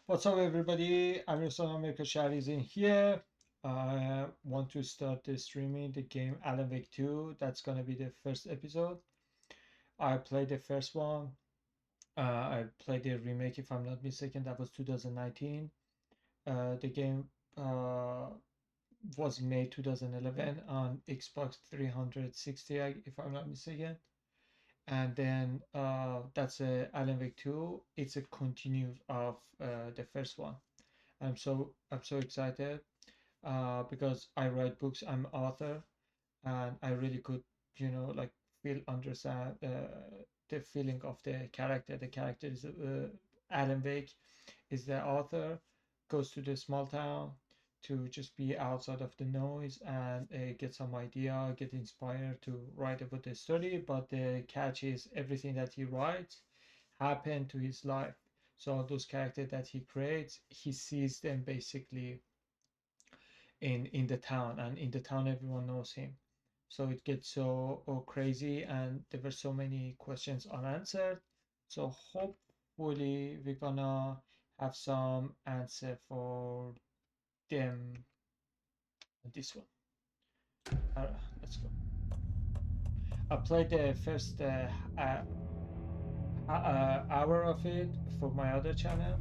What's up, everybody? Amirhossein Shahri is in here. I want to start the streaming the game Alan Wake 2. That's gonna be the first episode. I played the first one. I played the remake, if I'm not mistaken. That was 2019. The game uh, was made 2011 on Xbox 360, if I'm not mistaken. And then that's Alan Wake 2. It's a continue of the first one. I'm so excited because I write books. I'm author, and I really could, like feel understand the feeling of the character. The character is Alan Wake is the author, goes to the small town to just be outside of the noise and get some idea, get inspired to write about the story. But the catch is everything that he writes happened to his life. So those characters that he creates, he sees them basically in the town, and in the town everyone knows him. So it gets so crazy, and there were so many questions unanswered. So hopefully we're gonna have some answer for them on this one. All right, let's go. I played the first hour of it for my other channel.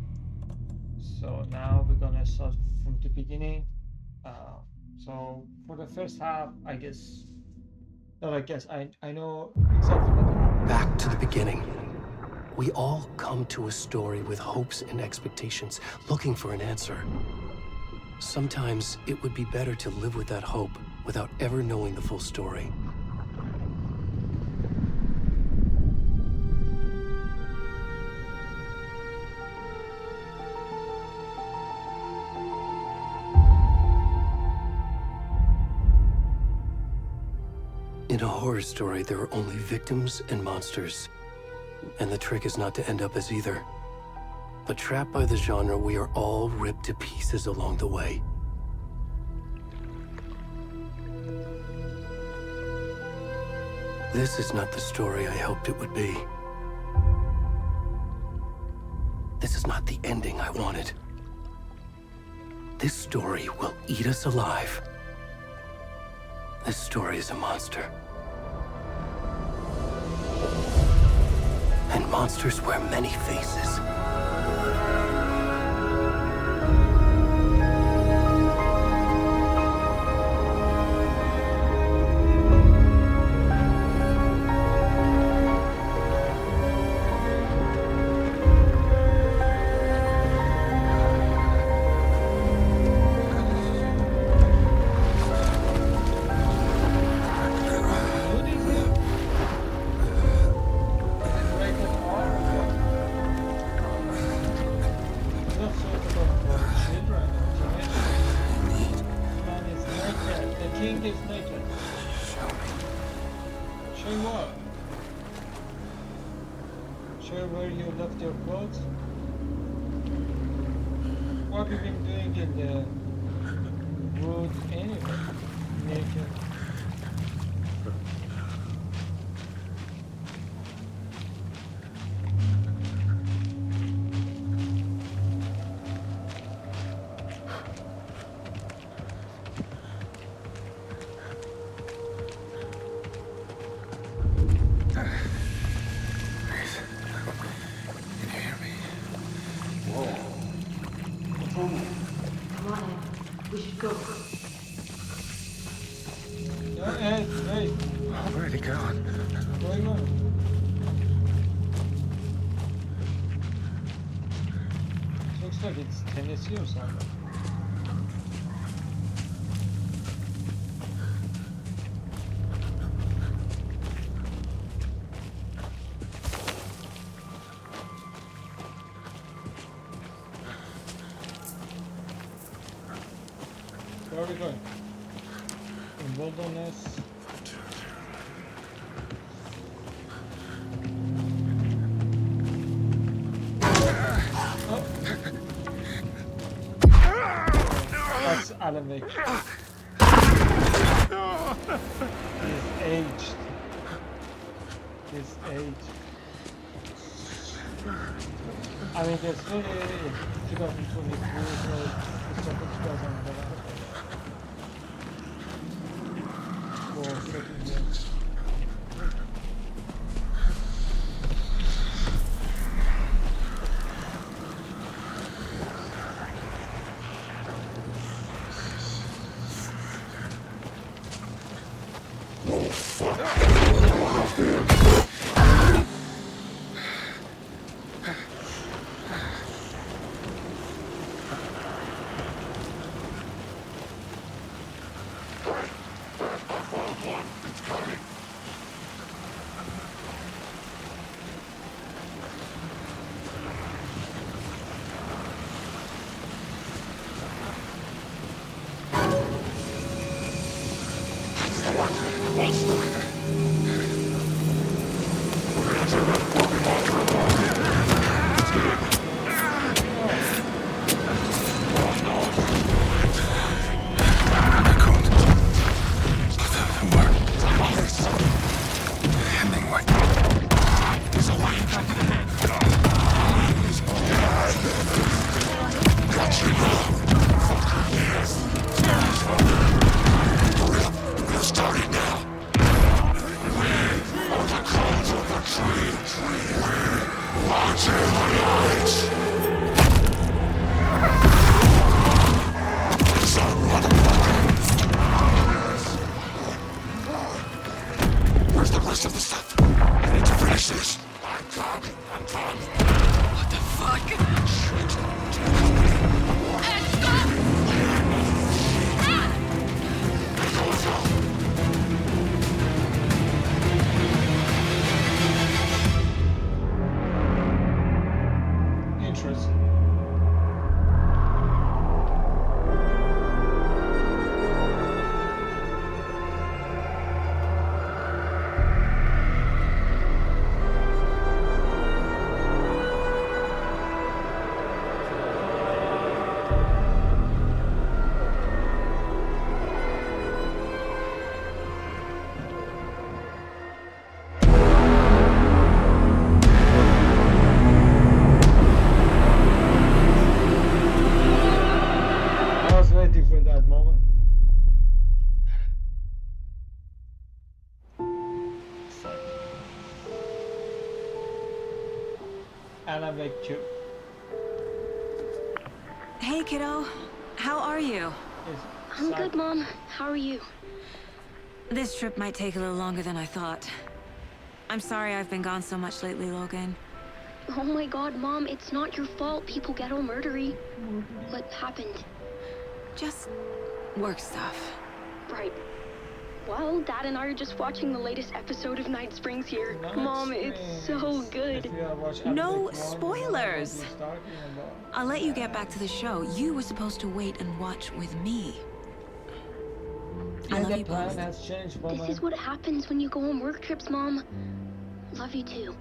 So now we're gonna start from the beginning. Uh, so for the first half, I guess, not I guess, I know exactly what happened. Back to the beginning. We all come to a story with hopes and expectations, looking for an answer. Sometimes it would be better to live with that hope without ever knowing the full story. In a horror story, there are only victims and monsters. And the trick is not to end up as either. But trapped by the genre, we are all ripped to pieces along the way. This is not the story I hoped it would be. This is not the ending I wanted. This story will eat us alive. This story is a monster. And monsters wear many faces. What have you been doing in the woods anyway? Naked. Hey, where'd he go? what's going on? Looks like it's Tennessee or something. Where are we going? In wilderness. That's Alan Wake. He's aged. He's aged. I mean, this really is 2023, so it's something 2011. We're sitting here. Where's the rest of the stuff? I need to finish this. What the fuck? Interesting. I was waiting for that moment. Alan Wake 2 Hey, kiddo. How are you? is I'm good, Mom. How are you? This trip might take a little longer than I thought. I'm sorry I've been gone so much lately, Logan. Oh my god, Mom, it's not your fault people get all murdery. What happened? Just work stuff. Right. Well, Dad and I are just watching the latest episode of Night Springs here. Night Mom, it's so Springs. good. If you have watched No Alan Wake 1, you know what spoilers. he's talking about. I'll let you get back to the show. You were supposed to wait and watch with me. I And love the you plan both. has changed, This woman. is what happens when you go on work trips, Mom. Love you too.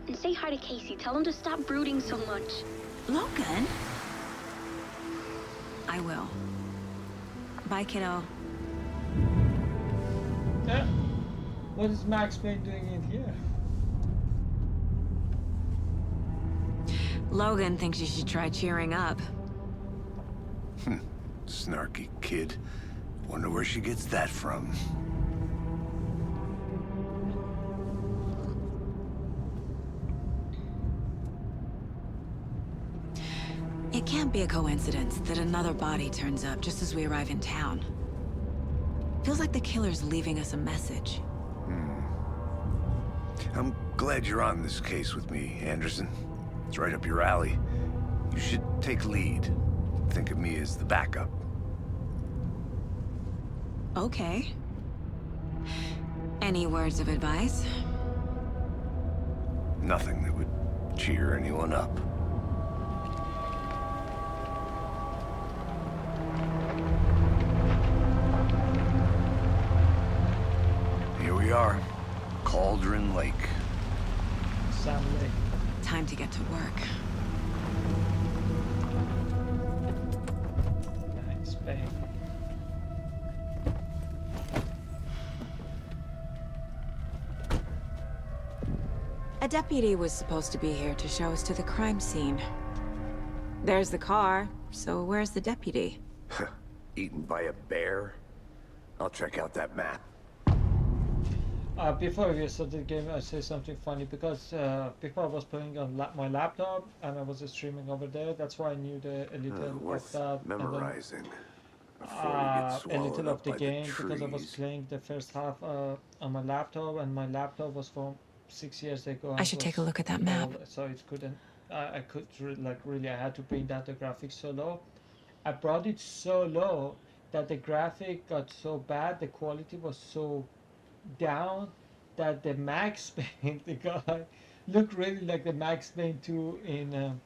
And say hi to Casey. Tell him to stop brooding so much. Logan? I will. Bye, kiddo. Yeah. What is Max Payne doing in here? Logan thinks you should try cheering up. Snarky kid. Wonder where she gets that from. It can't be a coincidence that another body turns up just as we arrive in town. Feels like the killer's leaving us a message. I'm glad you're on this case with me, Anderson. It's right up your alley. You should take lead. Think of me as the backup. Okay. Any words of advice? Nothing that would cheer anyone up. Here we are. Cauldron Lake. Sam Lake. Time to get to work. Max Payne. deputy was supposed to be here to show us to the crime scene. There's the car, so where's the deputy? Eaten by a bear? I'll check out that map. Before we start the game, I say something funny because before I was playing on my laptop and I was streaming over there. That's why I knew a little of Worth that. memorizing. Before you A get swallowed little up of the by game the because I was trees. playing the first half on my laptop, and my laptop was from 6 years ago I and should take a was look at that map. old, so it couldn't. I could like really I had to bring down the graphics so low. I brought it so low that the graphic got so bad, the quality was so down that the Max Payne, the guy looked really like the Max Payne 2 in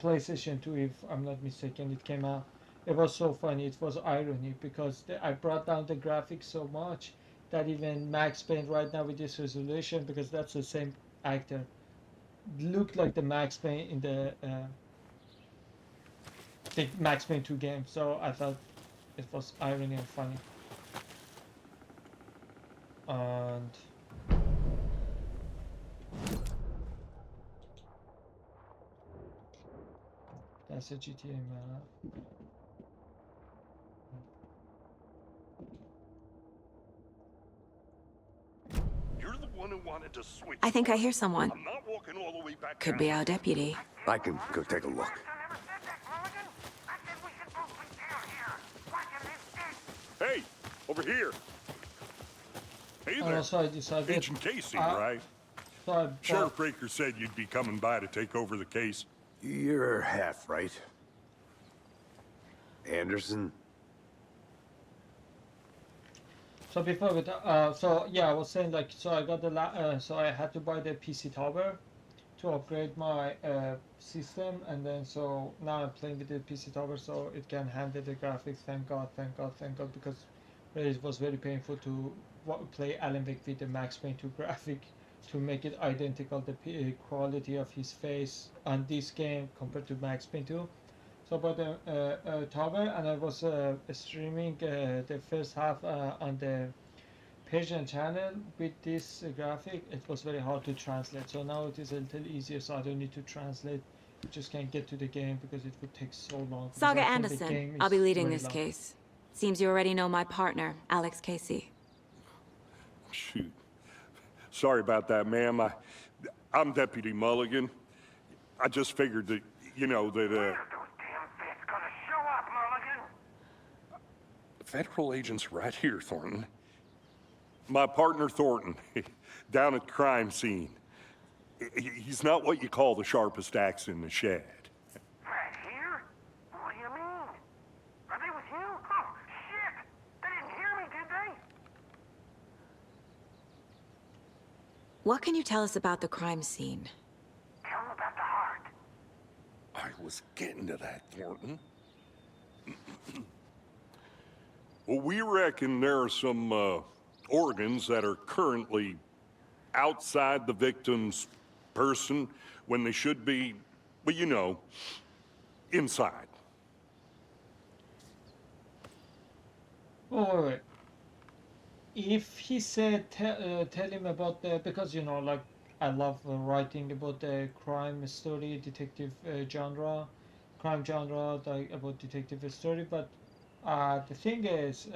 PlayStation 2, if I'm not mistaken. It came out. It was so funny. It was irony because I brought down the graphics so much that even Max Payne right now with this resolution, because that's the same actor, looked like the Max Payne in the Max Payne 2 game. So I thought it was irony and funny. And that's a GTA map. You're the one who wanted to switch. I think I hear someone. I'm not walking all the way back Could down. be our deputy. I can go take a look. Hey, over here. Hey And there. also I decided. Agent Casey, uh, right? So I bought, Sheriff Breaker said you'd be coming by to take over the case. You're half right. Anderson? So before we so yeah, I was saying like so I got so I had to buy the PC tower to upgrade my system, and then so now I'm playing with the PC tower so it can handle the graphics. Thank God, thank God, thank God, because it was very painful to play Alan Wake with the Max Payne 2 graphic to make it identical the quality of his face on this game compared to Max Payne 2. So about the tower, and I was streaming the first half on the Persian channel with this graphic. It was very hard to translate, so now it is a little easier, so I don't need to translate. I just can't get to the game because it would take so long. because Saga I think the Anderson. game I'll be is leading very this long. case. Seems you already know my partner, Alex Casey. Shoot. Sorry about that, ma'am. I'm Deputy Mulligan. I just figured that, you know, that, Those damn feds gonna show up, Mulligan. federal agent's right here, Thornton. My partner, Thornton, down at the crime scene. He's not what you call the sharpest axe in the shed. Right here? What do you mean? Are they with you? Oh, shit! They didn't hear me, did they? What can you tell us about the crime scene? Tell them about the heart. I was getting to that, Thornton. Well, we reckon there are some organs that are currently outside the victim's person when they should be, well, you know, inside. Oh, wait. If he said tell him about the, because you know like I love writing about the crime story, detective genre, crime genre, like about detective story, but the thing is,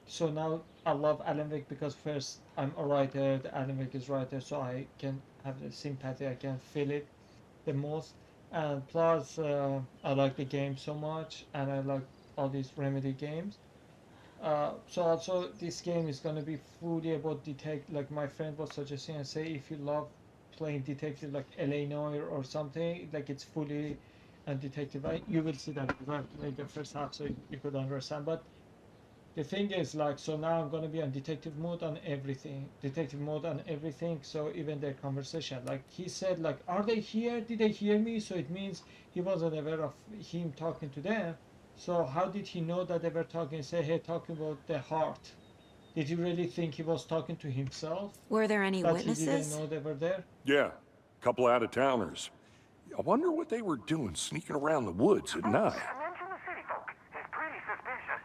so now I love Alan Wake because first I'm a writer, the Alan Wake is writer, so I can have the sympathy, I can feel it the most, and plus I like the game so much, and I like all these Remedy games. So also this game is gonna be fully about detect. Like my friend was suggesting, and say if you love playing detective like LA Noire or something, like it's fully and detective. You will see that because I played the first half, so you could understand. But the thing is, like, so now I'm gonna be on detective mode on everything, detective mode on everything. So even their conversation, like he said, like, are they here? Did they hear me? So it means he wasn't aware of him talking to them. So how did he know that they were talking? Say, hey, talking about the heart. Did he really think he was talking to himself? Were there any That he didn't witnesses? know they were there? Yeah, a couple out-of-towners. I wonder what they were doing sneaking around the woods at night. Mention the city folk. It's pretty suspicious.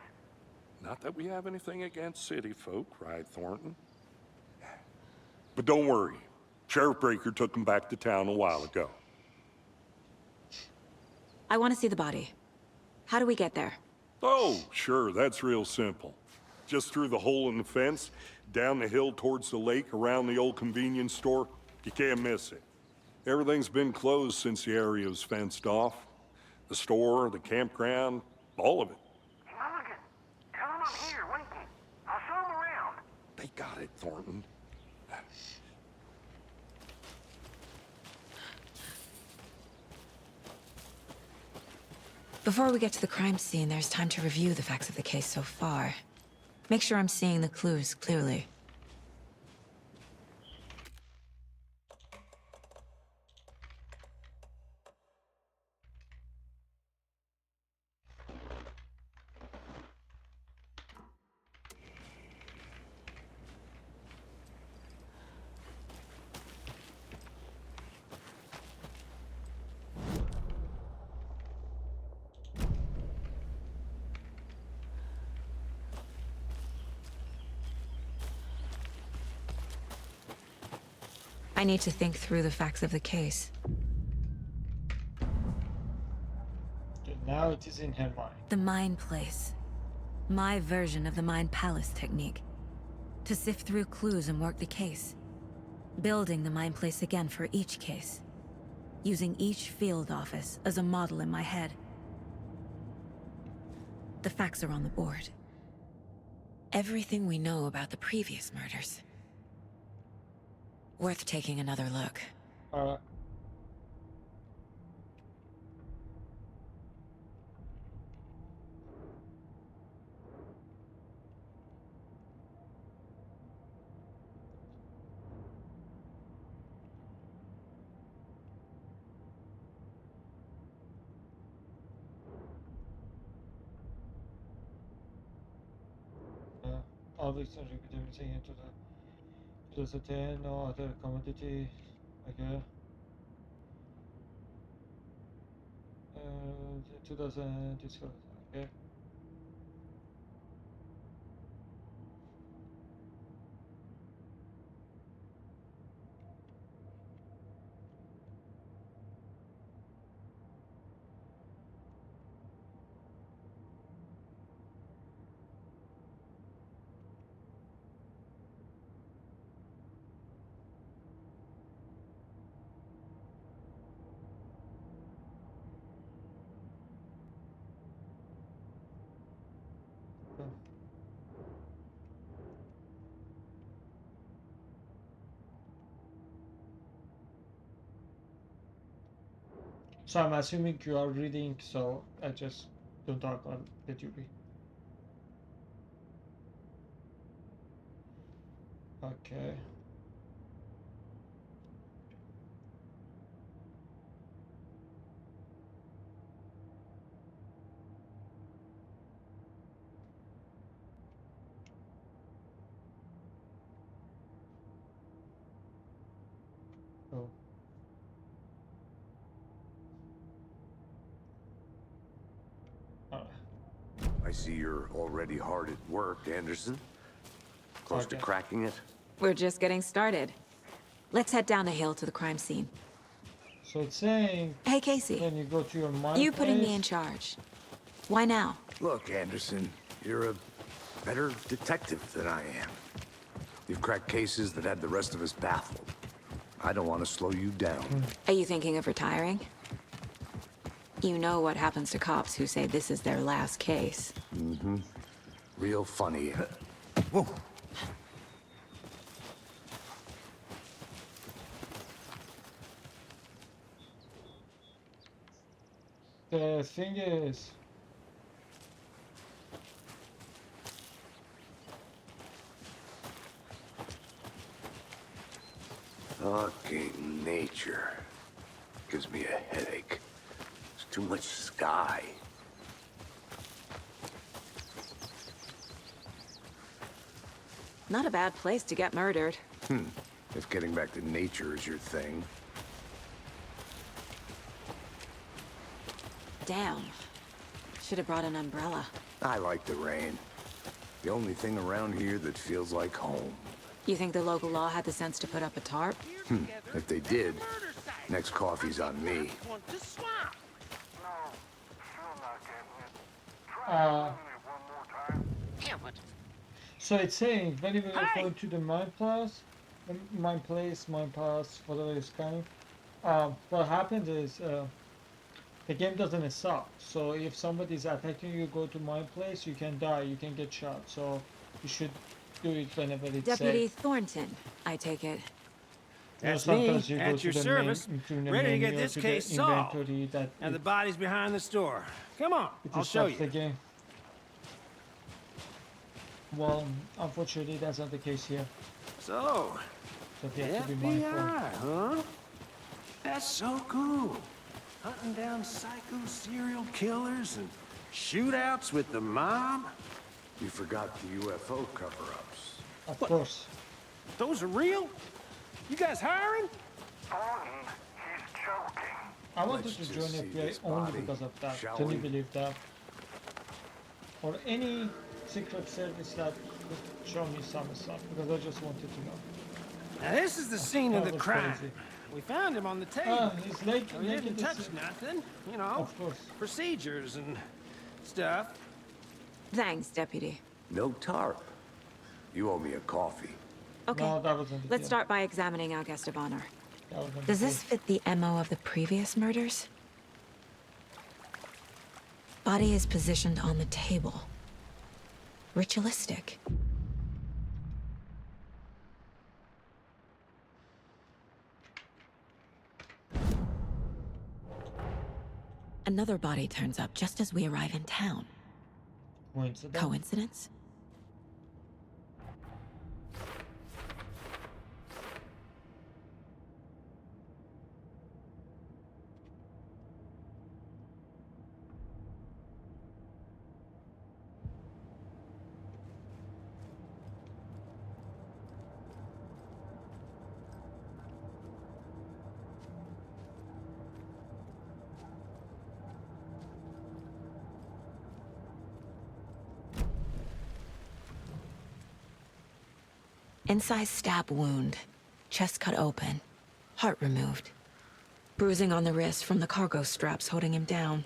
Not that we have anything against city folk, right, Thornton? But don't worry. Sheriff Breaker took him back to town a while ago. I want to see the body. How do we get there? Oh, sure, that's real simple. Just through the hole in the fence, down the hill towards the lake, around the old convenience store. You can't miss it. Everything's been closed since the area was fenced off. The store, the campground, all of it. Hey, Mulligan, tell him I'm here waiting. I'll show him around. They got it, Thornton. Before we get to the crime scene, there's time to review the facts of the case so far. Make sure I'm seeing the clues clearly. I need to think through the facts of the case. Okay, now it is in her mind. The Mind Place. My version of the Mind Palace technique. To sift through clues and work the case. Building the Mind Place again for each case. Using each field office as a model in my head. The facts are on the board. Everything we know about the previous murders. Worth taking another look. Alright. All victims repeat everything into the 2010 or other commodity. Okay. 2000 discount. Okay. So I'm assuming you are reading, so I just don't talk, I'll let you read. Okay. Oh. Alright. I see you're already hard at work, Anderson. Close to Okay. cracking it? We're just getting started. Let's head down the hill to the crime scene. So it's saying Hey, Casey. when you go to your mind You putting me place- in charge. Why now? Look, Anderson, you're a better detective than I am. You've cracked cases that had the rest of us baffled. I don't want to slow you down. Are you thinking of retiring? You know what happens to cops who say this is their last case. Real funny. Whoa. The thing is, Fucking nature. Gives me a headache. There's too much sky. Not a bad place to get murdered. If getting back to nature is your thing. Damn. Should have brought an umbrella. I like the rain. The only thing around here that feels like home. You think the local law had the sense to put up a tarp? together If they at did, the murder site. next coffee's on me. Want to swap? No, sure not getting it. Try Uh, it one more time. Damn it. so it's saying when you are Hey! going to the mine place, mine pass, whatever it's kind. What happens is the game doesn't stop. So if somebody is attacking you, go to mine place, you can die, you can get shot. So you should do it whenever it's Deputy safe. Thornton, I take it. That's sometimes me, you go at to your the service, to the ready to menu get or this to case the solved. inventory that And the it, body's behind the store. Come on, it I'll show stops the you. game. Well, unfortunately, that's not the case here. So, So you have to be mindful. FBI, huh? That's so cool. Hunting down psycho serial killers and shootouts with the mob. You forgot the UFO cover-ups. Of course. Those are real? You guys hiring? Thornton, he's joking. I wanted Let's to just join see FBI this only body, because of that. shall Can you we? believe that? Or any secret service that would show me some stuff because I just wanted to know. Now this is the scene of That the was crime. crazy. We found him on the table. Ah, he's late. We didn't touch nothing, you know. Of course. Procedures and stuff. Thanks, Deputy. No tarp. You owe me a coffee. Okay, No, that wasn't the let's deal. start by examining our guest of honor. That wasn't Does the this deal. fit the MO of the previous murders? Body is positioned on the table. Ritualistic. Another body turns up just as we arrive in town. Coincidence? Coincidence? Incised stab wound. Chest cut open. Heart removed. Bruising on the wrist from the cargo straps holding him down.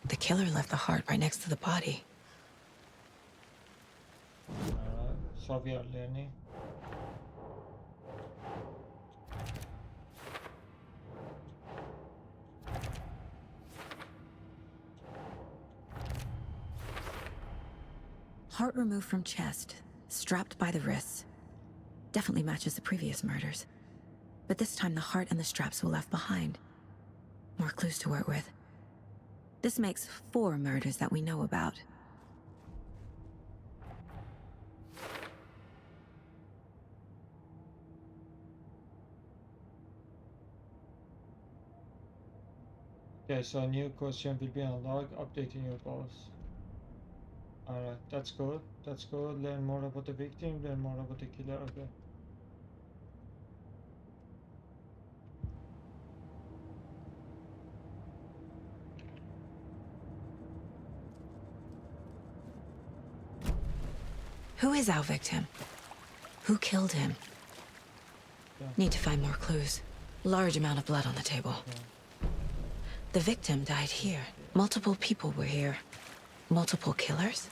The killer left the heart right next to the body. So we are learning. Heart removed from chest, strapped by the wrists. Definitely matches the previous murders. But this time the heart and the straps were left behind. More clues to work with. This makes 4 murders that we know about. Okay, so a new question will be unlocked, updating your goals. Alright, that's good. That's good. Learn more about the victim, learn more about the killer. Okay. Who is our victim? Who killed him? Yeah. Need to find more clues. Large amount of blood on the table. The victim died here. Multiple people were here. Multiple killers?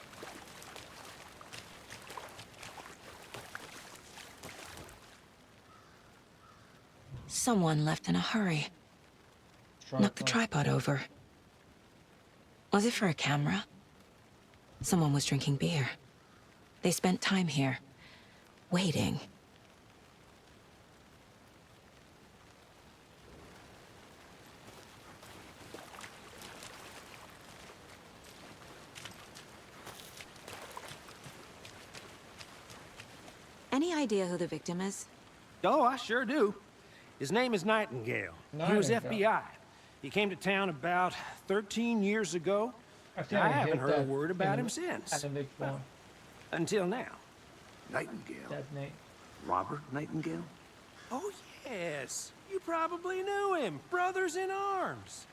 Someone left in a hurry. Knocked the tripod over. Was it for a camera? Someone was drinking beer. They spent time here, waiting. Any idea who the victim is? Oh, I sure do. His name is Nightingale. He was Nightingale. FBI. He came to town about 13 years ago. think I I haven't heard heard a that word about in him since. Arabic one. Until now. Nightingale. That name. Robert Nightingale? Oh, yes. You probably knew him. Brothers in arms.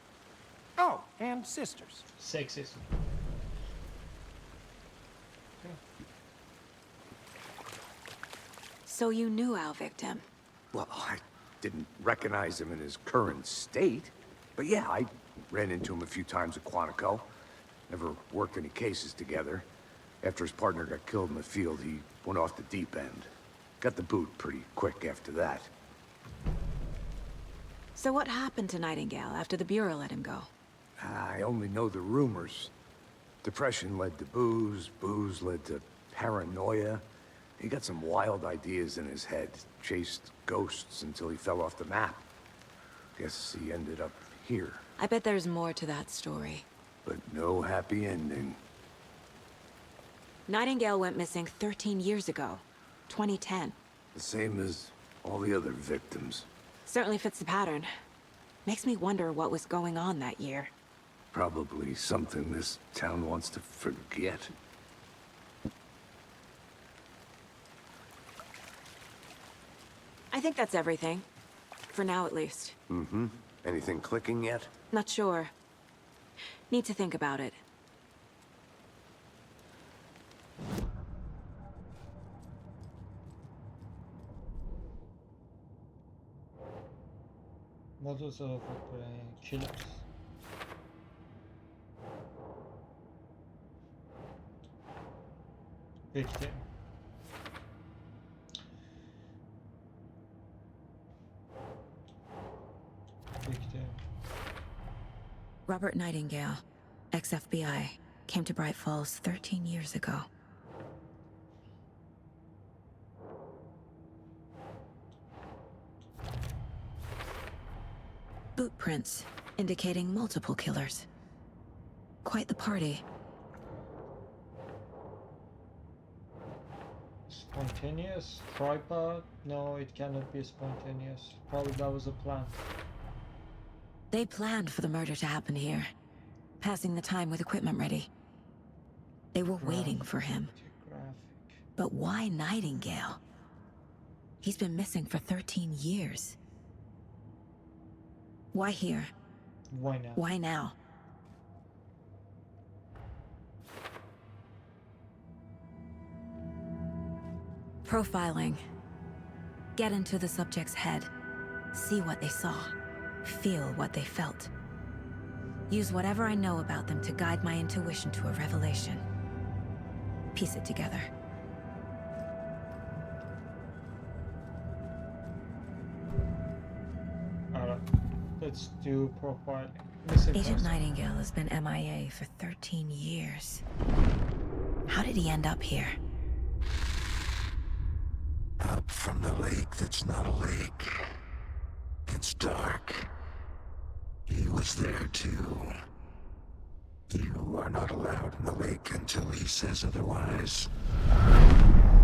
Oh, and sisters. Sexist. So you knew our victim. Well, I didn't recognize him in his current state. But yeah, I ran into him a few times at Quantico. Never worked any cases together. After his partner got killed in the field, he went off the deep end. Got the boot pretty quick after that. So what happened to Nightingale after the Bureau let him go? I only know the rumors. Depression led to booze, booze led to paranoia. He got some wild ideas in his head, chased ghosts until he fell off the map. Guess he ended up here. I bet there's more to that story. But no happy ending. Nightingale went missing 13 years ago, 2010. The same as all the other victims. Certainly fits the pattern. Makes me wonder what was going on that year. Probably something this town wants to forget. I think that's everything. For now, at least. Mm-hmm. Anything clicking yet? Not sure. Need to think about it. Models of killers. Victim. Victim. Robert Nightingale, ex-FBI, came to Bright Falls 13 years ago. Boot prints indicating multiple killers. Quite the party. Spontaneous? Tripod? No, it cannot be spontaneous. Probably that was a plan. They planned for the murder to happen here, passing the time with equipment ready. They were waiting for him. Graphic. But why Nightingale? He's been missing for 13 years. Why here? Why not? Why now? Profiling. Get into the subject's head. See what they saw. Feel what they felt. Use whatever I know about them to guide my intuition to a revelation. Piece it together. Alright, let's do profiling. Missing Agent person. Nightingale has been MIA for 13 years. How did he end up here? Up from the lake that's not a lake. It's dark. He was there too. You are not allowed in the lake until he says otherwise.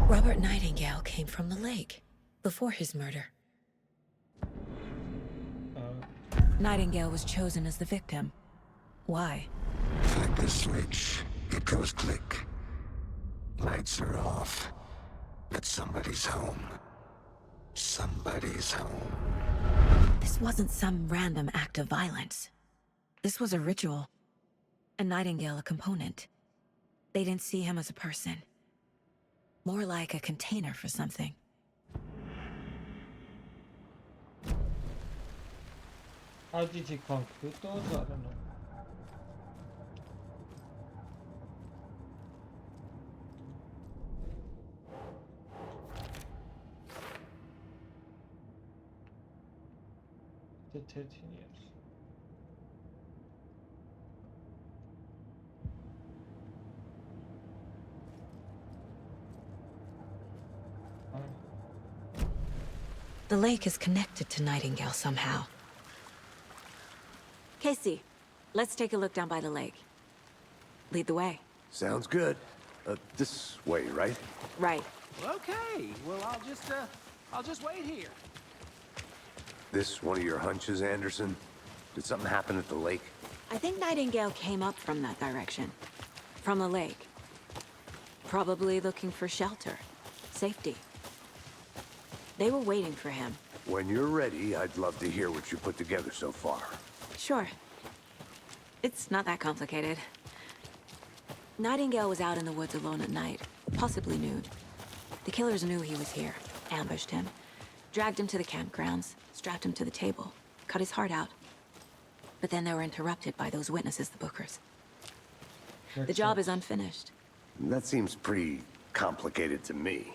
Robert Nightingale came from the lake, before his murder. Nightingale was chosen as the victim. Why? Flick the switch. It goes click. Lights are off. But somebody's home. Somebody's home. This wasn't some random act of violence. This was a ritual. And Nightingale a component. They didn't see him as a person. More like a container for something. How did he conclude those? I don't know. The 13 years. The lake is connected to Nightingale somehow. Casey, let's take a look down by the lake. Lead the way. Sounds good. This way, right? Right. Okay, well, I'll just wait here. This one of your hunches, Anderson? Did something happen at the lake? I think Nightingale came up from that direction. From the lake. Probably looking for shelter. Safety. They were waiting for him. When you're ready, I'd love to hear what you put together so far. Sure. It's not that complicated. Nightingale was out in the woods alone at night, possibly nude. The killers knew he was here, ambushed him. Dragged him to the campgrounds, strapped him to the table, cut his heart out. But then they were interrupted by those witnesses, the Bookers. The job is unfinished. That seems pretty complicated to me.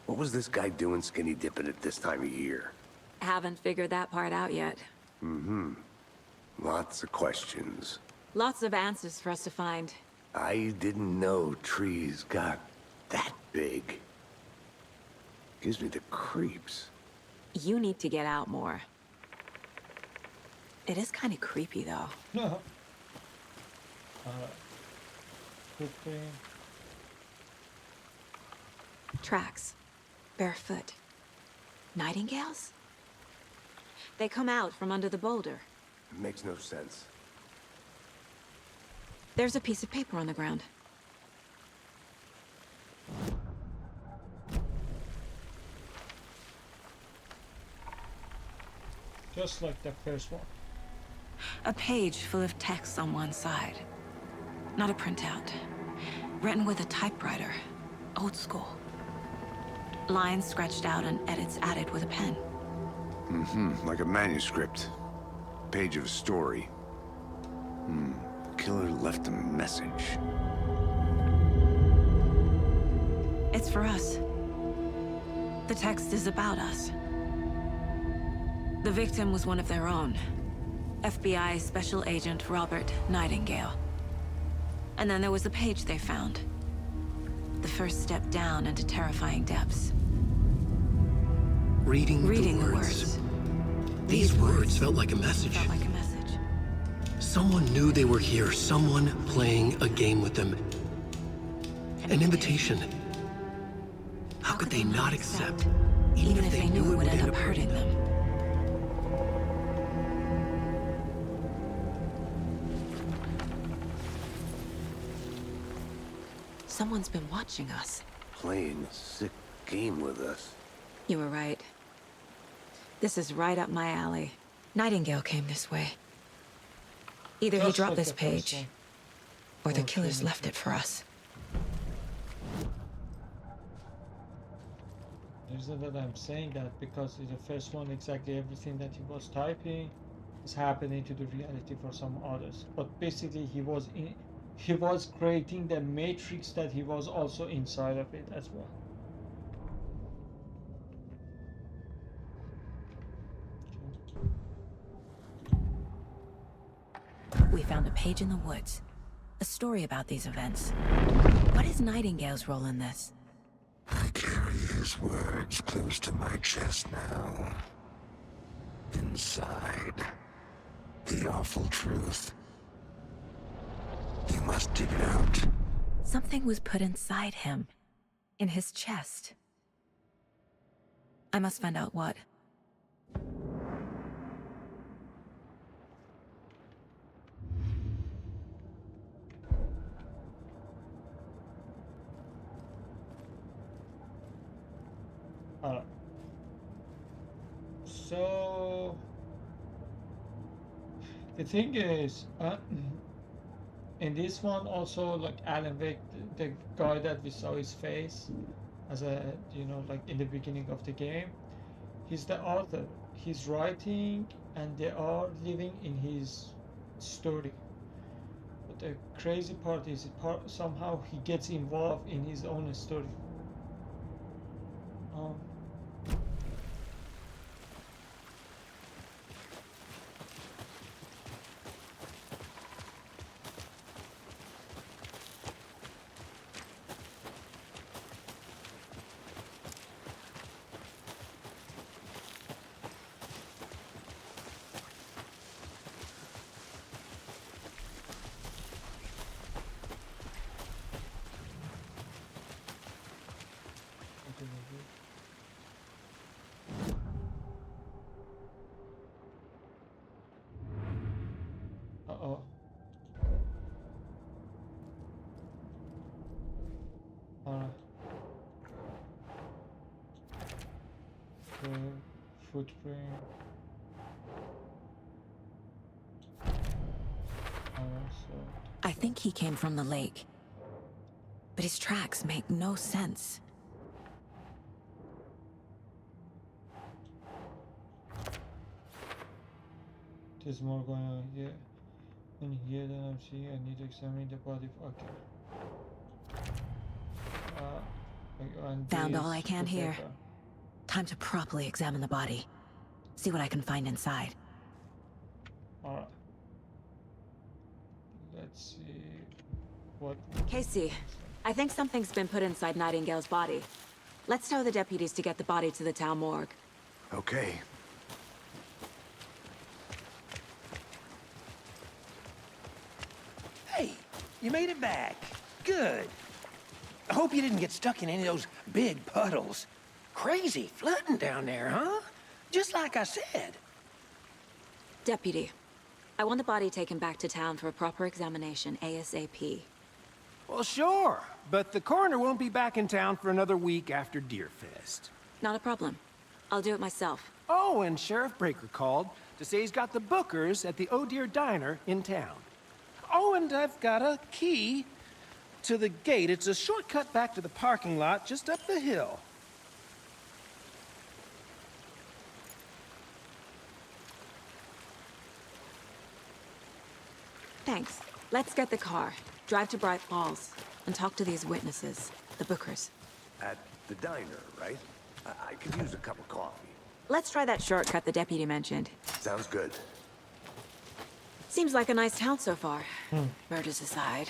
What was this guy doing skinny dipping at this time of year? Haven't figured that part out yet. Mm-hmm. Lots of questions. Lots of answers for us to find. I didn't know trees got that big. Gives me the creeps. You need to get out more. It is kind of creepy, though. No. Footprint. Tracks. Barefoot. Nightingales? They come out from under the boulder. It makes no sense. There's a piece of paper on the ground. Just like the first one. A page full of text on one side. Not a printout. Written with a typewriter. Old school. Lines scratched out and edits added with a pen. Mm-hmm, like a manuscript. Page of a story. Killer left a message. It's for us. The text is about us. The victim was one of their own. FBI Special Agent Robert Nightingale. And then there was the page they found. The first step down into terrifying depths. Reading the the words. These words felt like a message. Felt like a message. Someone knew they were here, someone playing a game with them. An invitation. How could they not accept, even if they knew it would end up hurting them? Someone's been watching us. Playing a sick game with us. You were right. This is right up my alley. Nightingale came this way. Either he Just dropped like this the first page, one. or the Or killers Trinity. left it for us. The reason that I'm saying that because in the first one exactly everything that he was typing is happening to the reality for some others. But basically he was creating the matrix that he was also inside of it as well. We found a page in the woods. A story about these events. What is Nightingale's role in this? I carry his words close to my chest now. Inside, the awful truth. You must dig it out. Something was put inside him. In his chest. I must find out what. So the thing is, in this one also, like Alan Wake, the guy that we saw his face as a, like in the beginning of the game, he's the author. He's writing and they are living in his story. But the crazy part is somehow he gets involved in his own story. Uh-oh. The footprint. I think he came from the lake. But his tracks make no sense. There's more going on here. And here that I'm seeing, I need to examine the body. Okay. Found all I can here. Time to properly examine the body. See what I can find inside. Alright. Let's see what... Casey, I think something's been put inside Nightingale's body. Let's tell the deputies to get the body to the town morgue. Okay. Hey, you made it back. Good. I hope you didn't get stuck in any of those big puddles. Crazy flooding down there, huh? Just like I said. Deputy, I want the body taken back to town for a proper examination ASAP. Well, sure. But the coroner won't be back in town for another week after Deerfest. Not a problem. I'll do it myself. Oh, and Sheriff Breaker called to say he's got the Bookers at the Oh Dear Diner in town. Oh, and I've got a key to the gate. It's a shortcut back to the parking lot just up the hill. Thanks. Let's get the car, drive to Bright Falls, and talk to these witnesses, the Bookers. At the diner, right? I could use a cup of coffee. Let's try that shortcut the deputy mentioned. Sounds good. Seems like a nice town so far. Murders aside.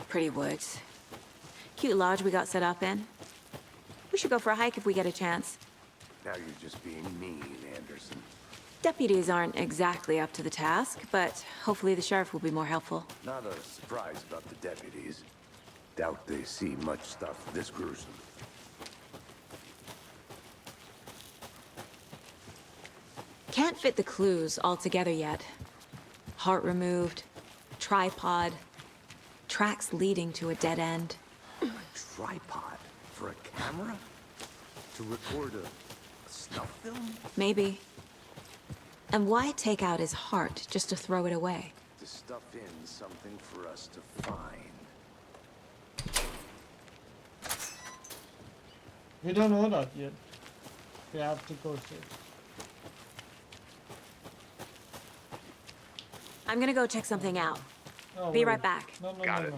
Pretty woods. Cute lodge we got set up in. We should go for a hike if we get a chance. Now you're just being mean, Anderson. Deputies aren't exactly up to the task, but hopefully the sheriff will be more helpful. Not a surprise about the deputies. Doubt they see much stuff this gruesome. Can't fit the clues all together yet. Heart removed, tripod, tracks leading to a dead end. A tripod? For a camera? To record a snuff film? Maybe. And why take out his heart just to throw it away? To stuff in something for us to find. We don't know that yet. We have to go through. I'm gonna go check something out. Oh, Be wait. right back. No. Got it.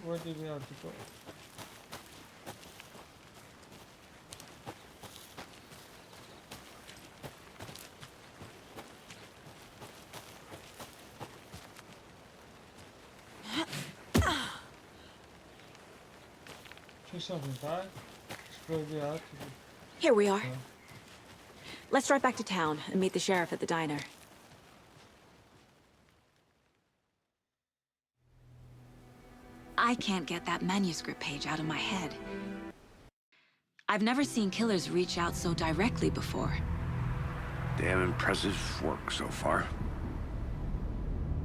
Where did we have to go? Do something, right? Explore the out. Here we are. Let's drive back to town and meet the sheriff at the diner. I can't get that manuscript page out of my head. I've never seen killers reach out so directly before. Damn impressive work so far.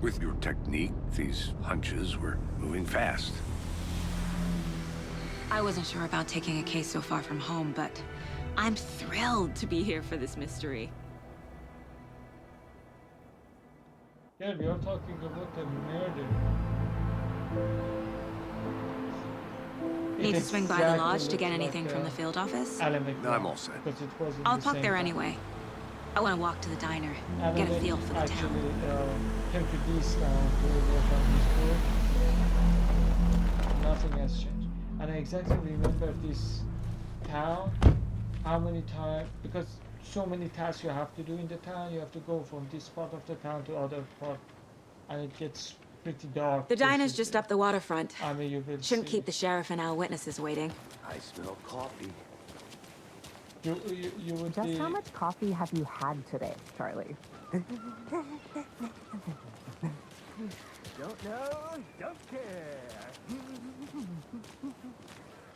With your technique, these hunches were moving fast. I wasn't sure about taking a case so far from home, but I'm thrilled to be here for this mystery. Yeah, we are talking about the murder. Need to swing by the lodge to get looks anything like, from the field office? No, I'm all set. Because it was in I'll the park same there town. anyway. I want to walk to the diner, get a feel for the actually, town. came to this town to work on his work. Nothing has changed. And I exactly remember this town, how many times, because so many tasks you have to do in the town, you have to go from this part of the town to other part, and it gets pretty dark. The diner's basically. just up the waterfront. I mean, you will Shouldn't see. keep the sheriff and our witnesses waiting. I smell coffee. You would Just be... how much coffee have you had today, Charlie? Don't know, don't care.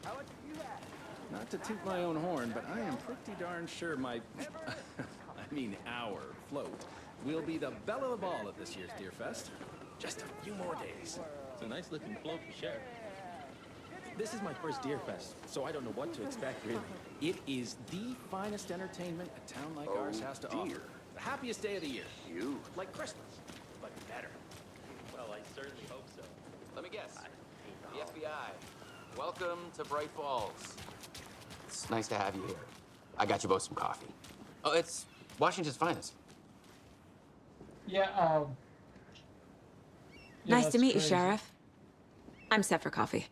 How much do you have? Not to toot my own horn, but I am pretty darn sure my... I mean our float will be the belle of the ball at this year's Deerfest. Just a few more days. It's a nice looking float to share. This is my first Deerfest, so I don't know what to expect, really. It is the finest entertainment a town like ours has to offer. The happiest day of the year. You. Like Christmas, but better. Well, I certainly hope so. Let me guess. The FBI. Welcome to Bright Falls. It's nice to have you here. I got you both some coffee. Oh, it's Washington's finest. Yeah, yeah, Nice to that's meet you, crazy. Sheriff. I'm set for coffee.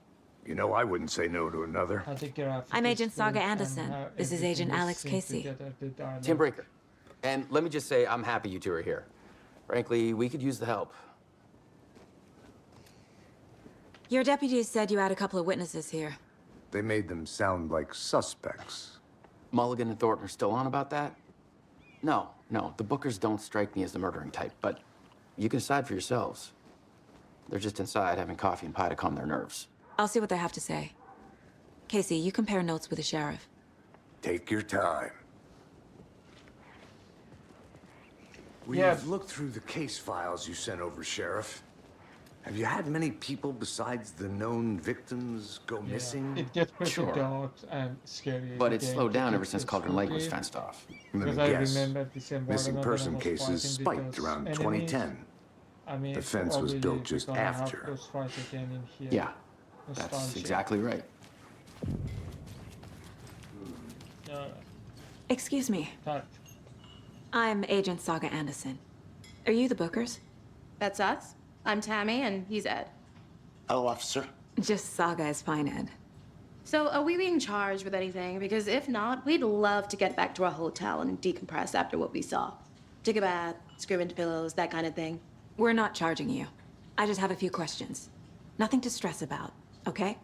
You know, I wouldn't say no to another. How the graphic I'm is Agent Saga good and Anderson. how This is everything Agent is Alex synced Casey. together, the dialogue. Tim Breaker. And let me just say, I'm happy you two are here. Frankly, we could use the help. Your deputies said you had a couple of witnesses here. They made them sound like suspects. Mulligan and Thornton are still on about that? No, the Bookers don't strike me as the murdering type, but you can decide for yourselves. They're just inside having coffee and pie to calm their nerves. I'll see what they have to say. Casey, you compare notes with the sheriff. Take your time. We've Yeah. looked through the case files you sent over, Sheriff. Have you had many people besides the known victims go Yeah. missing? It gets pretty Sure. dark and scary. But the it's game slowed down ever gets since Cauldron Lake was spooky. fenced off. Let Because me I guess. remember this environment Missing when I person was cases fighting with spiked those around enemies. 2010. I mean, The fence was obviously built just we're gonna have after. those fights again in here. Yeah, that's Nostalgia. exactly right. Yeah, Excuse me. that. I'm Agent Saga Anderson. Are you the Bookers? That's us. I'm Tammy, and he's Ed. Hello, officer. Just Saga is fine, Ed. So, are we being charged with anything? Because if not, we'd love to get back to our hotel and decompress after what we saw. Take a bath, scream into pillows, that kind of thing. We're not charging you. I just have a few questions. Nothing to stress about, okay?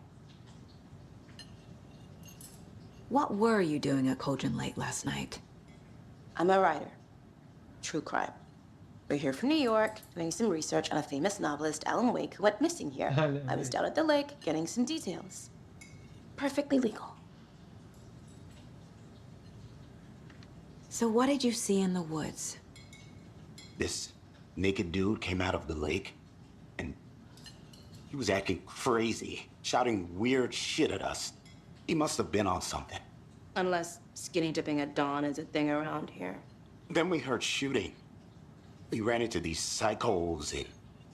What were you doing at Cauldron Lake last night? I'm a writer. True crime. We're here from New York, doing some research on a famous novelist, Alan Wake, who went missing here. Alan I was Wake. down at the lake, getting some details. Perfectly legal. So what did you see in the woods? This naked dude came out of the lake, and he was acting crazy, shouting weird shit at us. He must have been on something. Unless skinny dipping at dawn is a thing around here. Then we heard shooting. We ran into these psychos in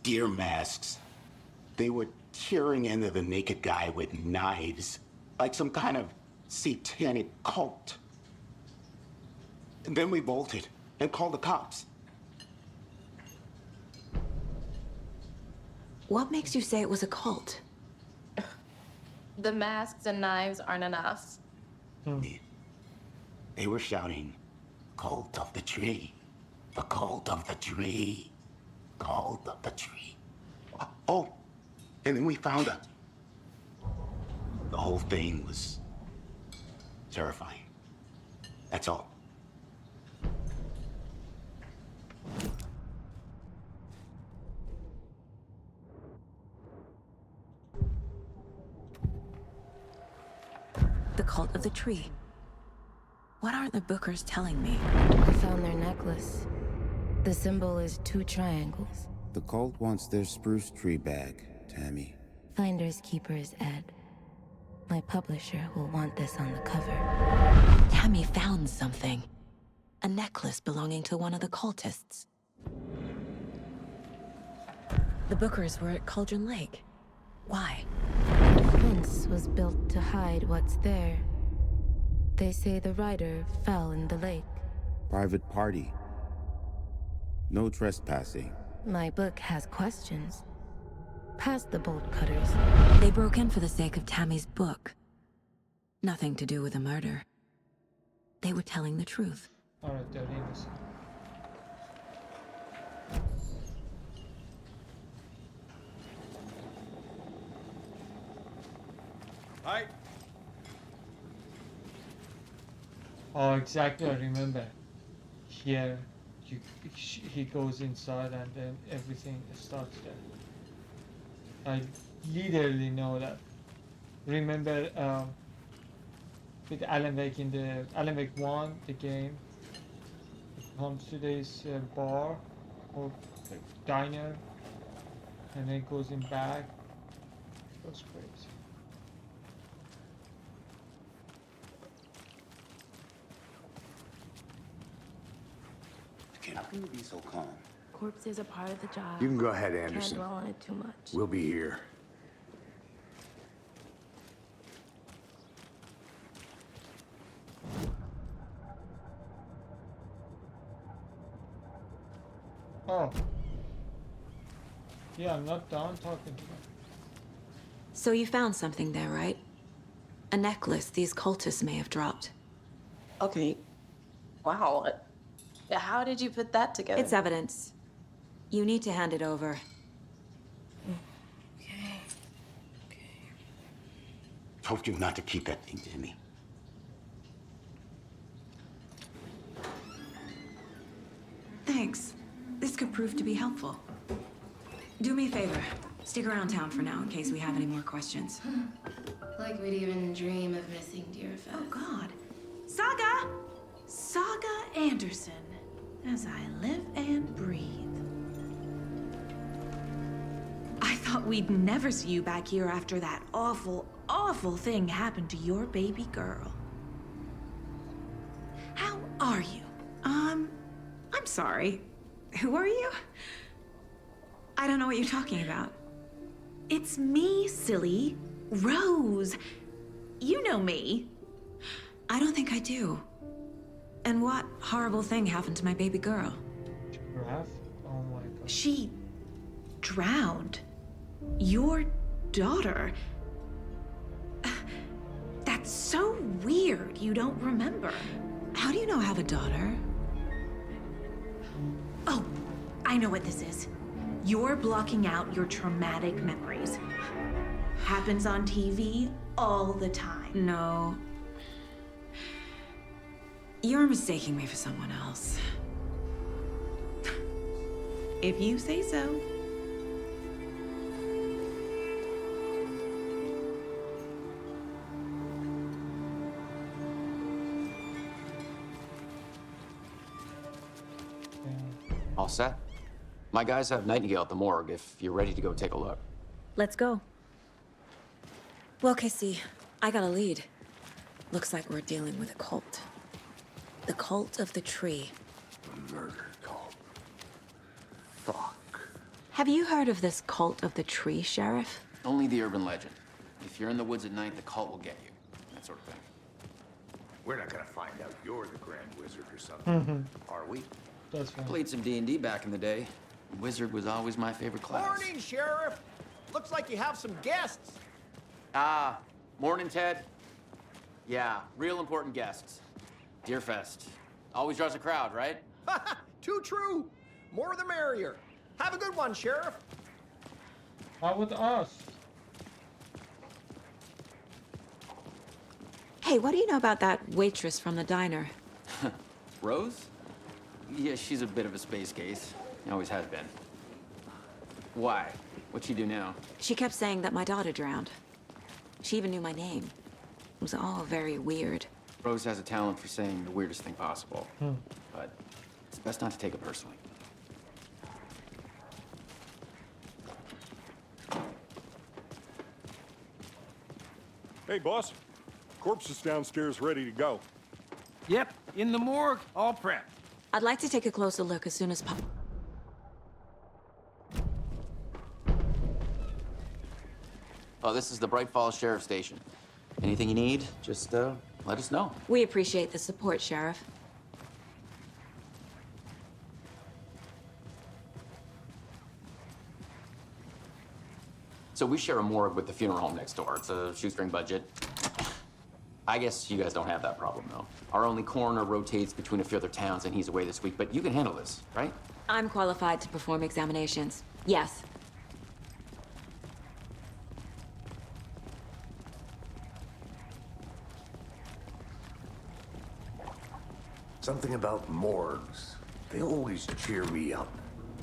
deer masks. They were tearing into the naked guy with knives, like some kind of satanic cult. And then we bolted and called the cops. What makes you say it was a cult? The masks and knives aren't enough. They were shouting, "Cult of the tree, the cult of the tree, cult of the tree." Oh, and then we found her. The whole thing was terrifying. That's all. The cult of the tree. What aren't the Bookers telling me? I found their necklace. The symbol is 2 triangles. The cult wants their spruce tree back, Tammy. Finders keepers, Ed. My publisher will want this on the cover. Tammy found something. A necklace belonging to one of the cultists. The Bookers were at Cauldron Lake. Why? The fence was built to hide what's there. They say the rider fell in the lake. Private party. No trespassing. My book has questions. Past the bolt cutters. They broke in for the sake of Tammy's book. Nothing to do with the murder. They were telling the truth. Alright, they're innocent. Hi. Oh, exactly. I remember. Here, he goes inside, and then everything starts there. I literally know that. Remember, with Alan Wake in the Alan Wake 1, the game, it comes to this bar or like, diner, and then goes in back. It goes crazy. How can you be so calm? Corpses are part of the job. You can go ahead, Can't Anderson. dwell on it too much. We'll be here. Oh. Yeah, I'm not done talking to them. So you found something there, right? A necklace these cultists may have dropped. Okay. Wow. How did you put that together? It's evidence. You need to hand it over. Told you not to keep that thing, Timmy. Thanks. This could prove to be helpful. Do me a favor. Stick around town for now in case we have any more questions. Like we'd even dream of missing Deerfest. Oh, God. Saga! Saga Anderson. As I live and breathe. I thought we'd never see you back here after that awful, awful thing happened to your baby girl. How are you? I'm sorry. Who are you? I don't know what you're talking about. It's me, silly. Rose. You know me. I don't think I do. And what horrible thing happened to my baby girl? Giraffe? Oh my god. She drowned. Your daughter. That's so weird you don't remember. How do you know I have a daughter? Oh, I know what this is. You're blocking out your traumatic memories. Happens on TV all the time. No. You're mistaking me for someone else. If you say so. All set? My guys have Nightingale at the morgue if you're ready to go take a look. Let's go. Well, Casey, I got a lead. Looks like we're dealing with a cult. The cult of the tree. A murder cult. Fuck. Have you heard of this cult of the tree, Sheriff? Only the urban legend. If you're in the woods at night, the cult will get you. That sort of thing. We're not gonna find out you're the Grand Wizard or something, are we? That's fine. Played some D&D back in the day. Wizard was always my favorite class. Morning, Sheriff. Looks like you have some guests. Morning, Ted. Yeah, real important guests. Deerfest. Always draws a crowd, right? Too true. More the merrier. Have a good one, Sheriff. How with us? Hey, what do you know about that waitress from the diner? Rose? Yeah, she's a bit of a space case. Always has been. Why? What'd she do now? She kept saying that my daughter drowned. She even knew my name. It was all very weird. Rose has a talent for saying the weirdest thing possible. But it's best not to take it personally. Hey, boss. Corpse is downstairs ready to go. Yep, in the morgue, all prepped. I'd like to take a closer look as soon as possible. Oh, this is the Bright Falls Sheriff Station. Anything you need, just let us know. We appreciate the support, Sheriff. So we share a morgue with the funeral home next door. It's a shoestring budget. I guess you guys don't have that problem, though. Our only coroner rotates between a few other towns, and he's away this week, but you can handle this, right? I'm qualified to perform examinations. Yes. Something about morgues. They always cheer me up.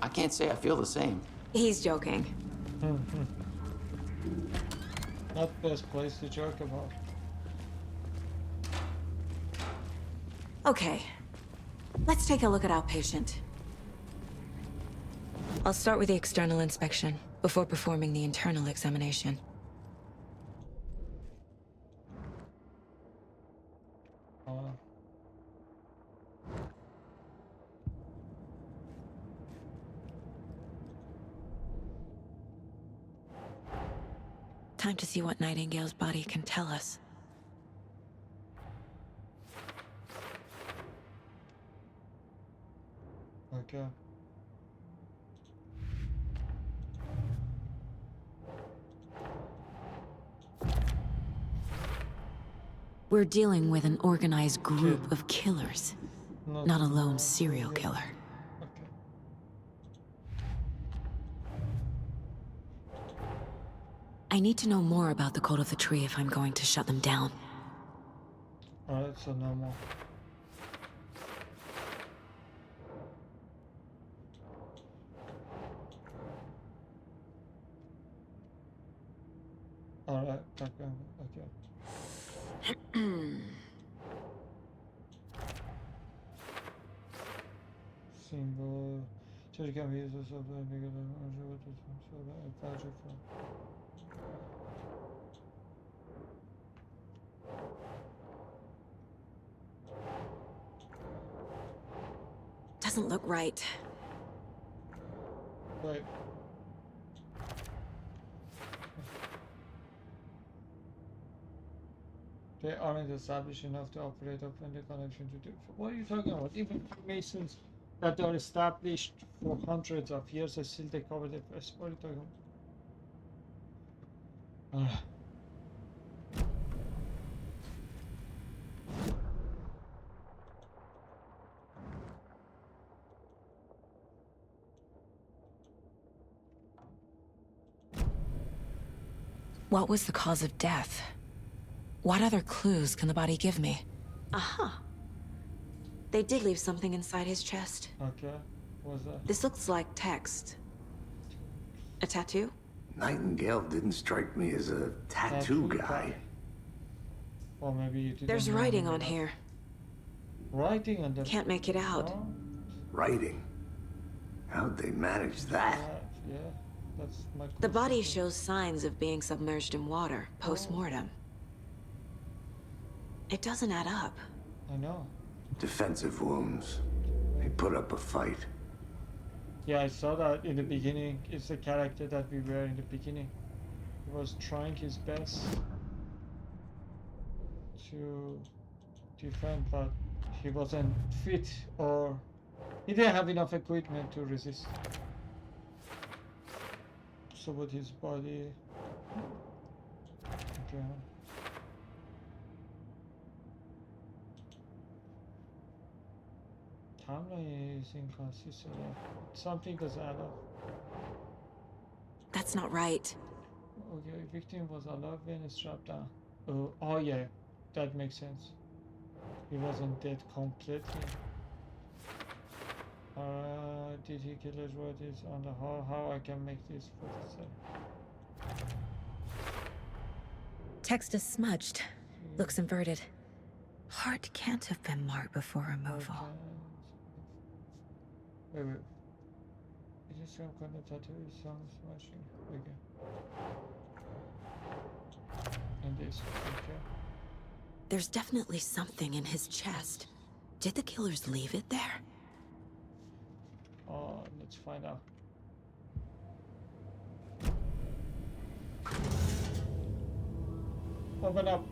I can't say I feel the same. He's joking. Not the best place to joke about. Okay. Let's take a look at our patient. I'll start with the external inspection before performing the internal examination. Time to see what Nightingale's body can tell us. Okay. We're dealing with an organized group of killers, not a lone serial killer. Okay. I need to know more about the Code of the Tree if I'm going to shut them down. Alright, so no more. Alright, okay. Symbol. Church can be used as a bigger than advisory from. Doesn't look right. Right. They aren't established enough to operate a friendly connection to do. What are you talking about? Even Freemasons that are established for hundreds of years, still they cover the press. What are you talking about? What was the cause of death? What other clues can the body give me? Aha. They did leave something inside his chest. Okay. What was that? This looks like text. A tattoo? Nightingale didn't strike me as a tattoo guy. Or maybe you didn't. There's writing on here. Writing on the. Can't make it out. Oh, Writing? How'd they manage that? yeah, that's my. The body shows signs of being submerged in water post-mortem. It doesn't add up. I know. Defensive wounds. He put up a fight. Yeah, I saw that in the beginning. It's the character that we were in the beginning. He was trying his best to defend, but he wasn't fit or he didn't have enough equipment to resist. So with his body. Okay. Timeline is inconsistent. Something doesn't add up. That's not right. Okay, victim was alive when strapped down. Oh yeah, that makes sense. He wasn't dead completely. Did he kill his bodies on the how I can make this 47? Text is smudged. Looks inverted. Heart can't have been marked before removal. Wait. It is some kind of tattoo is some smashing. Okay. And this, okay. There's definitely something in his chest. Did the killers leave it there? Let's find out. Open up.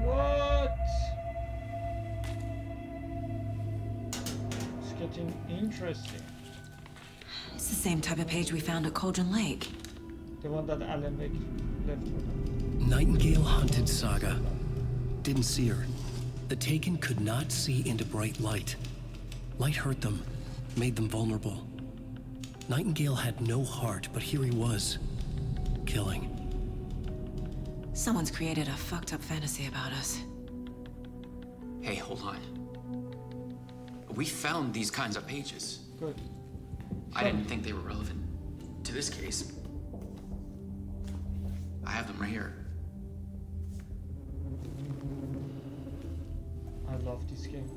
What? It's getting interesting. It's the same type of page we found at Cauldron Lake. The one that Alan Wake left for them. Nightingale hunted Saga. Didn't see her. The Taken could not see into bright light. Light hurt them, made them vulnerable. Nightingale had no heart, but here he was, killing. Someone's created a fucked up fantasy about us. Hey, hold on. We found these kinds of pages. Good. I didn't think they were relevant to this case. I have them right here. I love this game.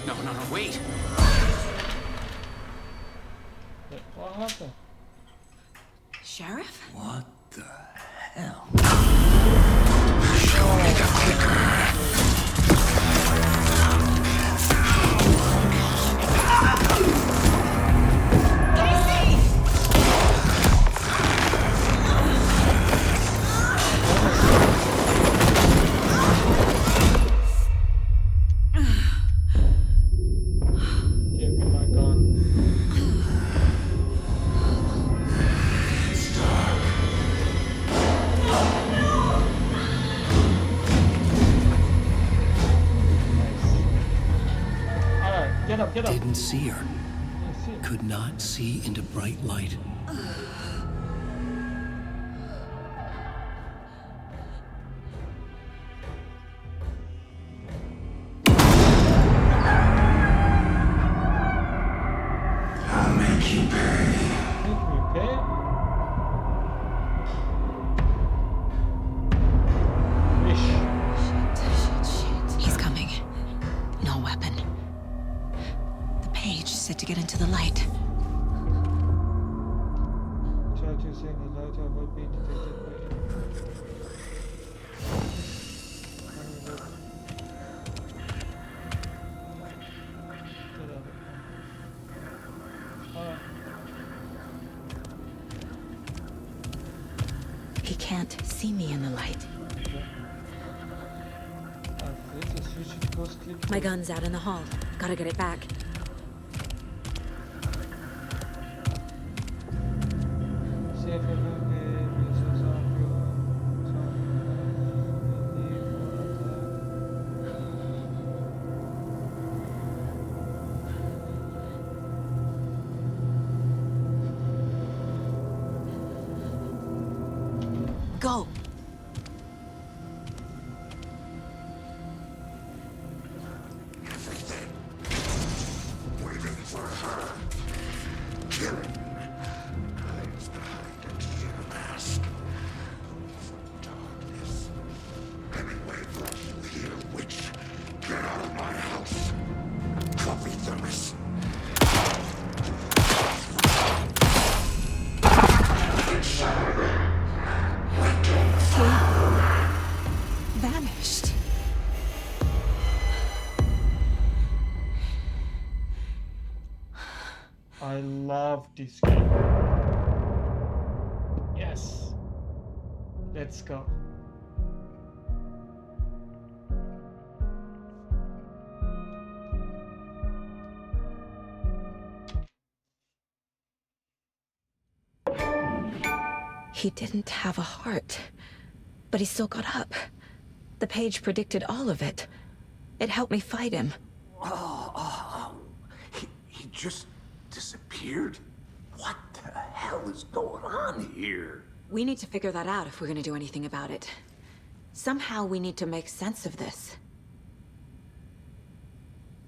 No, wait! What happened? Sheriff? What the hell? Show me the clicker. Casey! Get up, get up. Didn't see her. Let's see. Could not see into bright light. I'll make you pay. Make me pay? Wish. He's coming. No weapon. The page said to get into the light. Try to stay in the light to avoid being detected by He can't see me in the light. My gun's out in the hall. Gotta get it back. Go! Waiting for her. Killing. Hides behind a clear mask. Darkness. Hemingway brought you here, witch. Get out of my house. Coffee thermos. Vanished. I love this game. Yes. Let's go. He didn't have a heart, but he still got up. The page predicted all of it. It helped me fight him. He just disappeared? What the hell is going on here? We need to figure that out if we're gonna do anything about it. Somehow we need to make sense of this.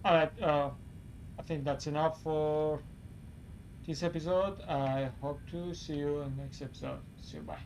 Alright, I think that's enough for this episode. I hope to see you in the next episode. See you, bye.